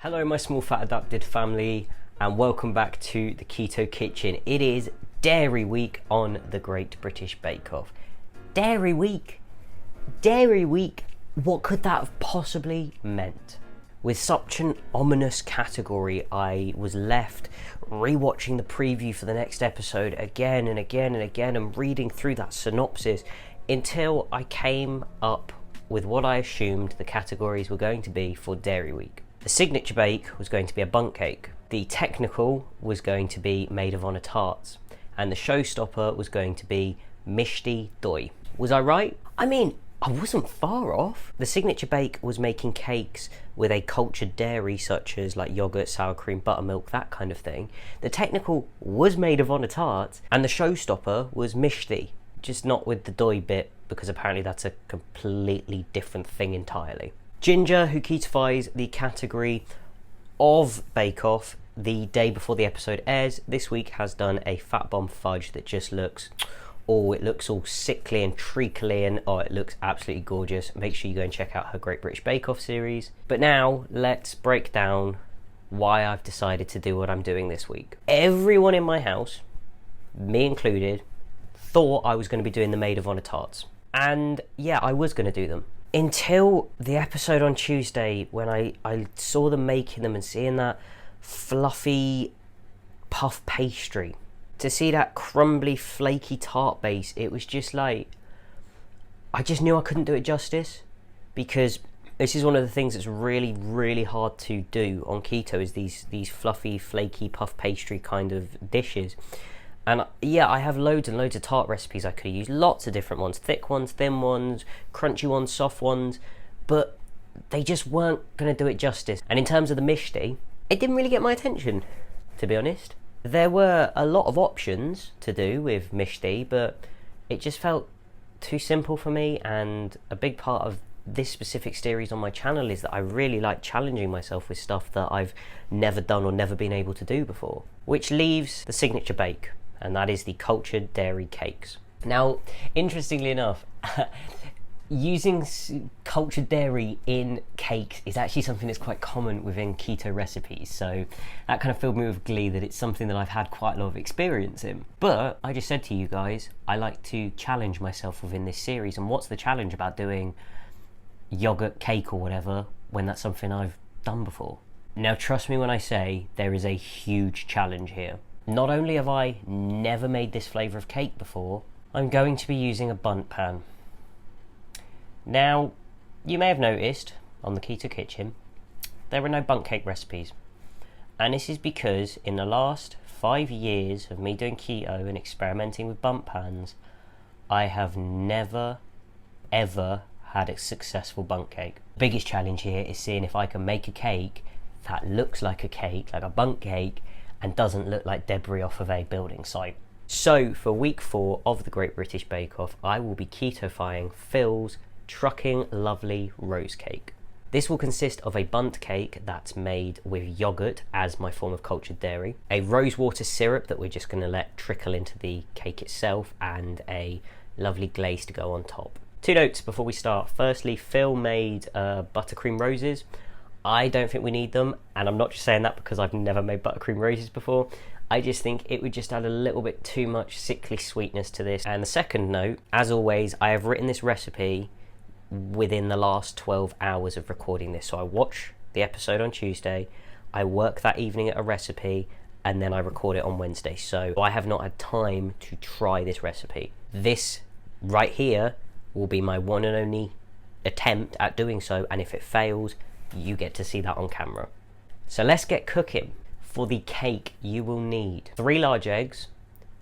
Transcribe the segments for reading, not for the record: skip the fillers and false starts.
Hello my small fat adopted family and welcome back to the Keto Kitchen. It is Dairy Week on the Great British Bake Off. Dairy Week! Dairy Week! What could that have possibly meant? With such an ominous category, I was left rewatching the preview for the next episode again and again and again and reading through that synopsis until I came up with what I assumed the categories were going to be for Dairy Week. The signature bake was going to be a bundt cake, the technical was going to be maid of honour tarts, and the showstopper was going to be mishti doi. Was I right? I mean, I wasn't far off. The signature bake was making cakes with a cultured dairy such as like yogurt, sour cream, buttermilk, that kind of thing. The technical was maid of honour tarts, and the showstopper was mishti, just not with the doi bit because apparently that's a completely different thing entirely. Ginger, who ketofies the category of Bake Off the day before the episode airs, this week has done a fat bomb fudge that just looks, oh, it looks all sickly and treacly and oh, it looks absolutely gorgeous. Make sure you go and check out her Great British Bake Off series. But now let's break down why I've decided to do what I'm doing this week. Everyone in my house, me included, thought I was going to be doing the maid of honour tarts. And yeah, I was going to do them. Until the episode on Tuesday when I saw them making them and seeing that fluffy puff pastry. To see that crumbly, flaky tart base, it was just like, I just knew I couldn't do it justice, because this is one of the things that's really, really hard to do on keto is these fluffy, flaky puff pastry kind of dishes. And yeah, I have loads and loads of tart recipes I could use, lots of different ones, thick ones, thin ones, crunchy ones, soft ones, but they just weren't going to do it justice. And in terms of the mishti, it didn't really get my attention, to be honest. There were a lot of options to do with mishti, but it just felt too simple for me, and a big part of this specific series on my channel is that I really like challenging myself with stuff that I've never done or never been able to do before. Which leaves the signature bake, and that is the cultured dairy cakes. Now, interestingly enough, using cultured dairy in cakes is actually something that's quite common within keto recipes, so that kind of filled me with glee that it's something that I've had quite a lot of experience in. But I just said to you guys, I like to challenge myself within this series, and what's the challenge about doing yogurt cake or whatever when that's something I've done before? Now trust me when I say there is a huge challenge here. Not only have I never made this flavour of cake before, I'm going to be using a Bundt Pan. Now, you may have noticed on the Keto Kitchen, there are no bundt cake recipes. And this is because in the last 5 years of me doing keto and experimenting with Bundt Pans, I have never, ever had a successful bundt cake. The biggest challenge here is seeing if I can make a cake that looks like a cake, like a bundt cake, and doesn't look like debris off of a building site. So for week 4 of the Great British Bake Off, I will be ketofying Phil's Trucking Lovely Rose Cake. This will consist of a bundt cake that's made with yogurt as my form of cultured dairy, a rosewater syrup that we're just going to let trickle into the cake itself, and a lovely glaze to go on top. 2 notes before we start. Firstly, Phil made buttercream roses. I don't think we need them, and I'm not just saying that because I've never made buttercream roses before. I just think it would just add a little bit too much sickly sweetness to this. And the second note, as always, I have written this recipe within the last 12 hours of recording this. So I watch the episode on Tuesday, I work that evening at a recipe, and then I record it on Wednesday. So I have not had time to try this recipe. This right here will be my one and only attempt at doing so, and if it fails, you get to see that on camera. So let's get cooking. For the cake, you will need 3 large eggs,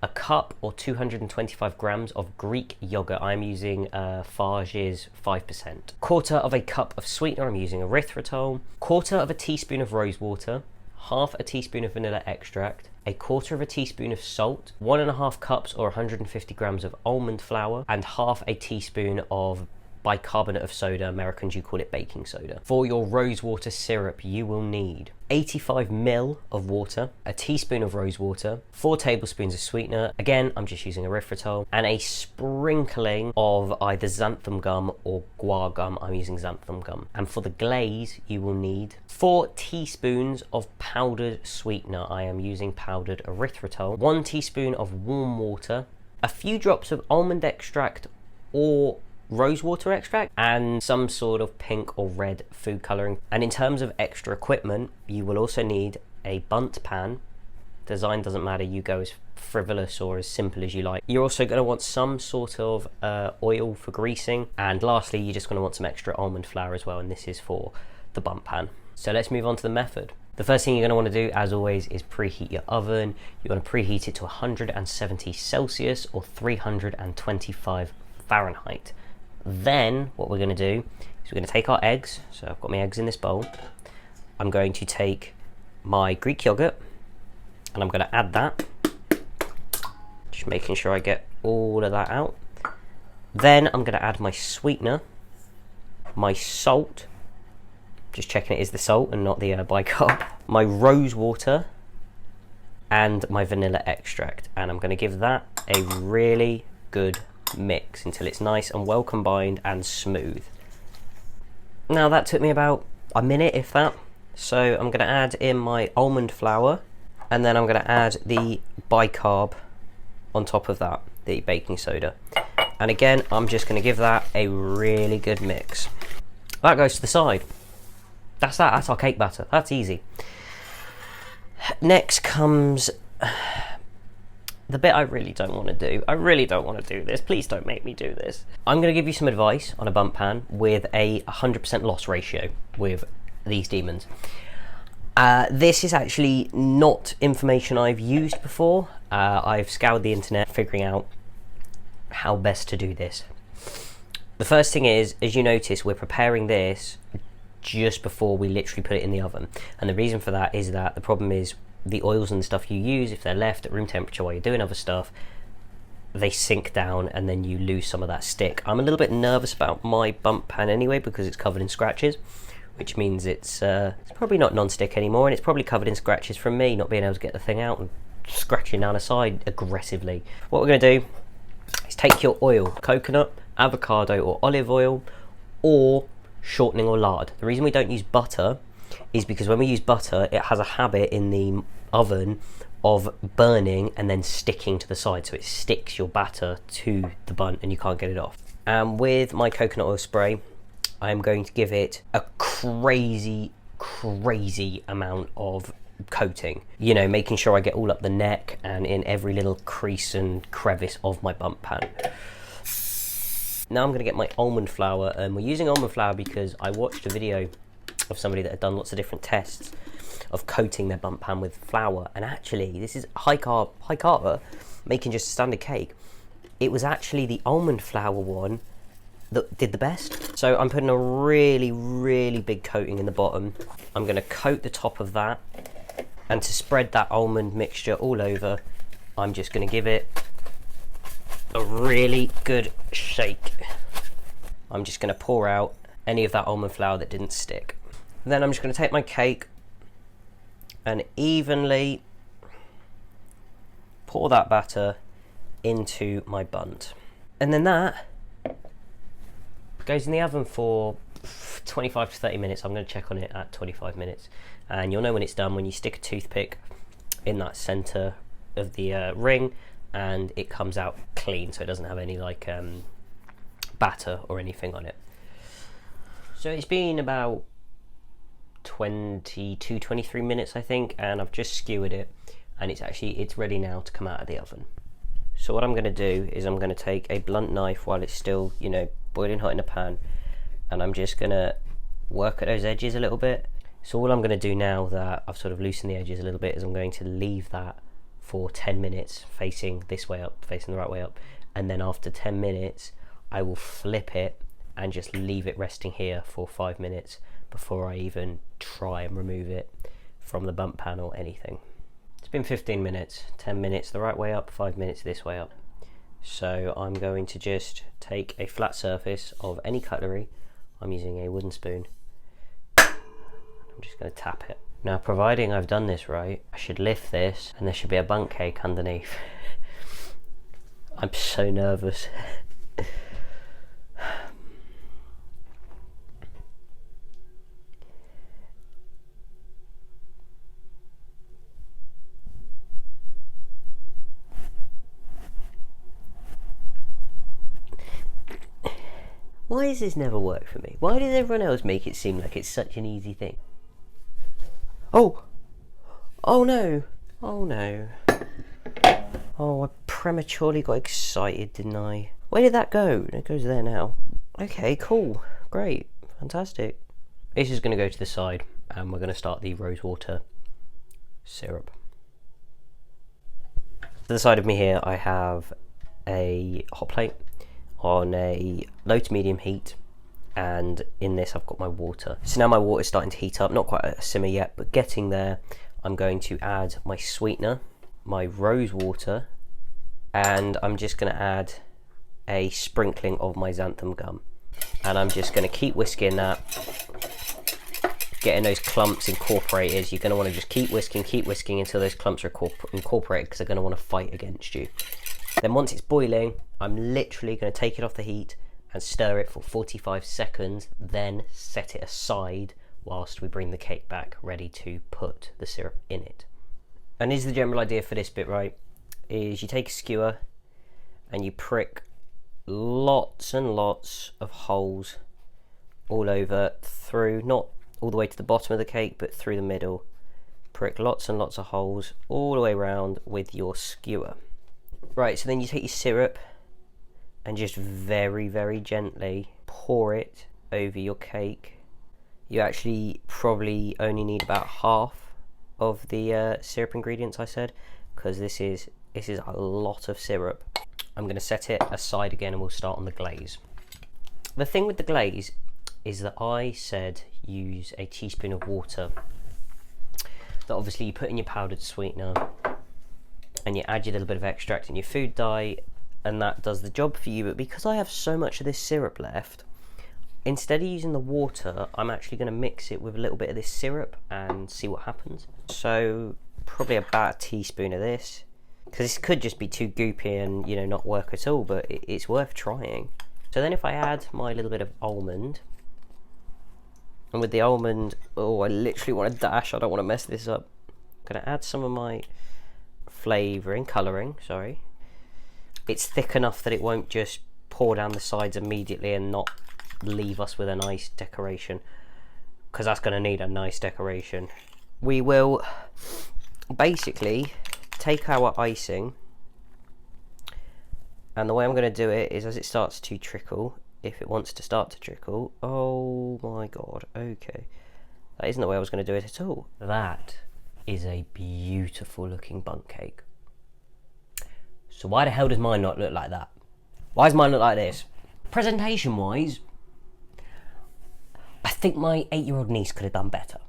a cup or 225 grams of Greek yogurt. I'm using Farge's 5%. Quarter of a cup of sweetener. I'm using erythritol. Quarter of a teaspoon of rosewater. Half a teaspoon of vanilla extract. A quarter of a teaspoon of salt. 1.5 cups or 150 grams of almond flour, and half a teaspoon of bicarbonate of soda. Americans, you call it baking soda. For your rosewater syrup, you will need 85 ml of water, a teaspoon of rosewater, 4 tablespoons of sweetener. Again, I'm just using erythritol, and a sprinkling of either xanthan gum or guar gum. I'm using xanthan gum. And for the glaze, you will need 4 teaspoons of powdered sweetener. I am using powdered erythritol, 1 teaspoon of warm water, a few drops of almond extract or rosewater extract, and some sort of pink or red food coloring. And in terms of extra equipment, you will also need a Bundt Pan. Design doesn't matter, you go as frivolous or as simple as you like. You're also going to want some sort of oil for greasing, and lastly you're just going to want some extra almond flour as well, and this is for the Bundt Pan. So let's move on to the method. The first thing you're going to want to do, as always, is preheat your oven. You want to preheat it to 170 Celsius or 325 Fahrenheit. Then what we're going to do is we're going to take our eggs. So I've got my eggs in this bowl. I'm going to take my Greek yogurt and I'm going to add that, just making sure I get all of that out. Then I'm going to add my sweetener, my salt, just checking it is the salt and not the bicarb, my rose water, and my vanilla extract. And I'm going to give that a really good mix until it's nice and well combined and smooth. Now that took me about a minute, if that. So I'm going to add in my almond flour, and then I'm going to add the bicarb on top of that, the baking soda. And again, I'm just going to give that a really good mix. That goes to the side. That's our cake batter. That's easy. Next comes the bit I really don't want to do. I really don't want to do this. Please don't make me do this. I'm going to give you some advice on a Bundt Pan with a 100% loss ratio with these demons. This is actually not information I've used before. I've scoured the internet figuring out how best to do this. The first thing is, as you notice, we're preparing this just before we literally put it in the oven. And the reason for that is that the problem is the oils and the stuff you use, if they're left at room temperature while you're doing other stuff, they sink down and then you lose some of that stick. I'm a little bit nervous about my Bundt Pan anyway because it's covered in scratches, which means it's probably not non-stick anymore, and it's probably covered in scratches from me not being able to get the thing out and scratching down the side aggressively. What we're going to do is take your oil, coconut, avocado or olive oil, or shortening or lard. The reason we don't use butter is because when we use butter, it has a habit in the oven of burning and then sticking to the side, so it sticks your batter to the bun and you can't get it off. And with my coconut oil spray, I'm going to give it a crazy amount of coating, you know, making sure I get all up the neck and in every little crease and crevice of my Bundt Pan. Now I'm going to get my almond flour, and we're using almond flour because I watched a video of somebody that had done lots of different tests of coating their Bundt Pan with flour, and actually this is high carb, making just a standard cake. It was actually the almond flour one that did the best. So I'm putting a really big coating in the bottom. I'm going to coat the top of that, and to spread that almond mixture all over, I'm just going to give it a really good shake. I'm just going to pour out any of that almond flour that didn't stick. Then I'm just going to take my cake and evenly pour that batter into my Bundt. And then that goes in the oven for 25 to 30 minutes. I'm going to check on it at 25 minutes. And you'll know when it's done when you stick a toothpick in that center of the ring and it comes out clean, so it doesn't have any like batter or anything on it. So it's been about 23 minutes I think, and I've just skewered it, and it's ready now to come out of the oven. So what I'm going to do is I'm going to take a blunt knife while it's still, you know, boiling hot in a pan, and I'm just going to work at those edges a little bit. So all I'm going to do now that I've sort of loosened the edges a little bit is I'm going to leave that for 10 minutes facing this way up, facing the right way up, and then after 10 minutes I will flip it and just leave it resting here for 5 minutes before I even try and remove it from the Bundt Pan or anything. It's been 15 minutes, 10 minutes the right way up, 5 minutes this way up. So I'm going to just take a flat surface of any cutlery. I'm using a wooden spoon. I'm just going to tap it. Now, providing I've done this right, I should lift this and there should be a bundt cake underneath. I'm so nervous. Why does this never work for me? Why does everyone else make it seem like it's such an easy thing? Oh! Oh no! Oh no. Oh, I prematurely got excited, didn't I? Where did that go? It goes there now. Okay, cool. Great. Fantastic. This is going to go to the side and we're going to start the rosewater syrup. To the side of me here I have a hot plate on a low to medium heat, and in this I've got my water. So now my water is starting to heat up, not quite a simmer yet, but getting there. I'm going to add my sweetener, my rose water, and I'm just going to add a sprinkling of my xanthan gum. And I'm just going to keep whisking that, getting those clumps incorporated. You're going to want to just keep whisking until those clumps are incorporated, because they're going to want to fight against you. Then once it's boiling, I'm literally going to take it off the heat and stir it for 45 seconds, then set it aside whilst we bring the cake back ready to put the syrup in it. And here's the general idea for this bit, right, is you take a skewer and you prick lots and lots of holes all over, through, not all the way to the bottom of the cake, but through the middle. Prick lots and lots of holes all the way around with your skewer. Right, so then you take your syrup and just very, very gently pour it over your cake. You actually probably only need about half of the syrup ingredients I said, because this is a lot of syrup. I'm going to set it aside again and we'll start on the glaze. The thing with the glaze is that I said use a teaspoon of water that obviously you put in your powdered sweetener, and you add your little bit of extract in your food dye, and that does the job for you. But because I have so much of this syrup left, instead of using the water, I'm actually going to mix it with a little bit of this syrup and see what happens. So probably about a teaspoon of this, because this could just be too goopy and, you know, not work at all, but it's worth trying. So then if I add my little bit of almond, and with the almond, oh, I literally want to dash, I don't want to mess this up. I'm going to add some of my colouring, sorry. It's thick enough that it won't just pour down the sides immediately and not leave us with a nice decoration, because that's going to need a nice decoration. We will basically take our icing, and the way I'm going to do it is as it starts to trickle, if it wants to start to trickle, oh my god, okay, that isn't the way I was going to do it at all. That is a beautiful looking bundt cake. So why the hell does mine not look like that? Why does mine look like this? Presentation wise, I think my 8-year-old niece could have done better.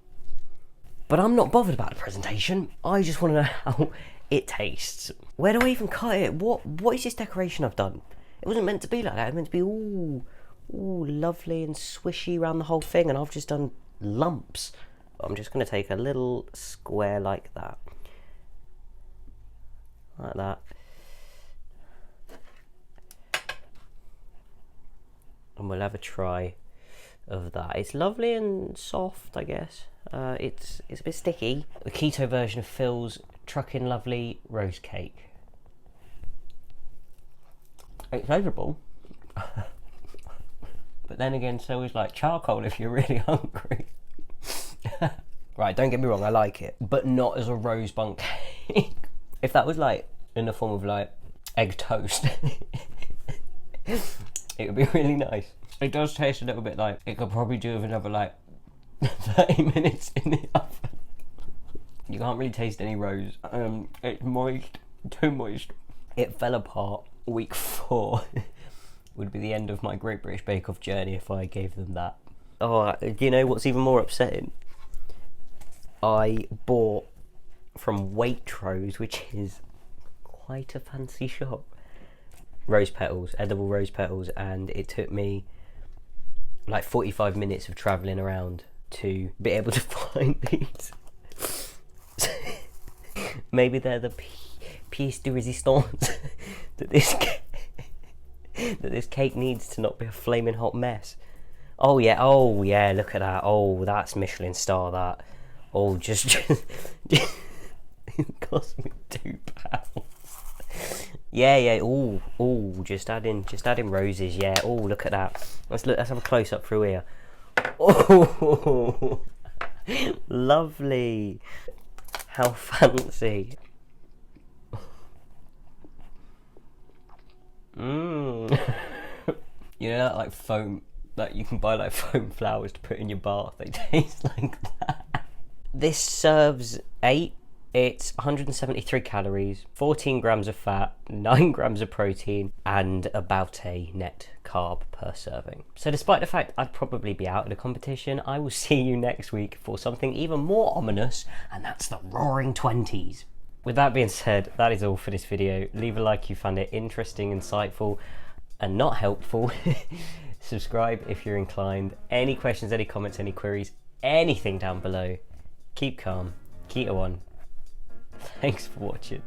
But I'm not bothered about the presentation. I just want to know how it tastes. Where do I even cut it? What is this decoration I've done? It wasn't meant to be like that. It was meant to be all lovely and swishy around the whole thing, and I've just done lumps. I'm just going to take a little square like that. Like that. And we'll have a try of that. It's lovely and soft, I guess. It's a bit sticky. The keto version of Phil's Truckin' Lovely Rose Cake. It's flavourable. But then again, so is like charcoal if you're really hungry. Right, don't get me wrong, I like it, but not as a rose bundt cake. If that was like in the form of like egg toast, it would be really nice. It does taste a little bit like it could probably do with another like 30 minutes in the oven. You can't really taste any rose. It's moist, too moist. It fell apart. Week 4 would be the end of my Great British Bake Off journey if I gave them that. Oh, you know what's even more upsetting? I bought from Waitrose, which is quite a fancy shop, rose petals, edible rose petals, and it took me like 45 minutes of travelling around to be able to find these. Maybe they're the pièce de résistance that this cake needs to not be a flaming hot mess. Oh yeah, look at that. Oh, that's Michelin star, that. Oh, just it cost me £2. Yeah. Oh, just adding roses. Yeah. Oh, look at that. Let's have a close up through here. Oh, lovely. How fancy. You know that like foam, that you can buy like foam flowers to put in your bath? They taste like that. This serves 8. It's 173 calories, 14 grams of fat, 9 grams of protein, and about a net carb per serving. So despite the fact I'd probably be out in a competition, I will see you next week for something even more ominous, and that's the Roaring 20s. With that being said, that is all for this video. Leave a like if you found it interesting, insightful, and not helpful. Subscribe if you're inclined. Any questions, any comments, any queries, anything down below. Keep calm, keto on. Thanks for watching.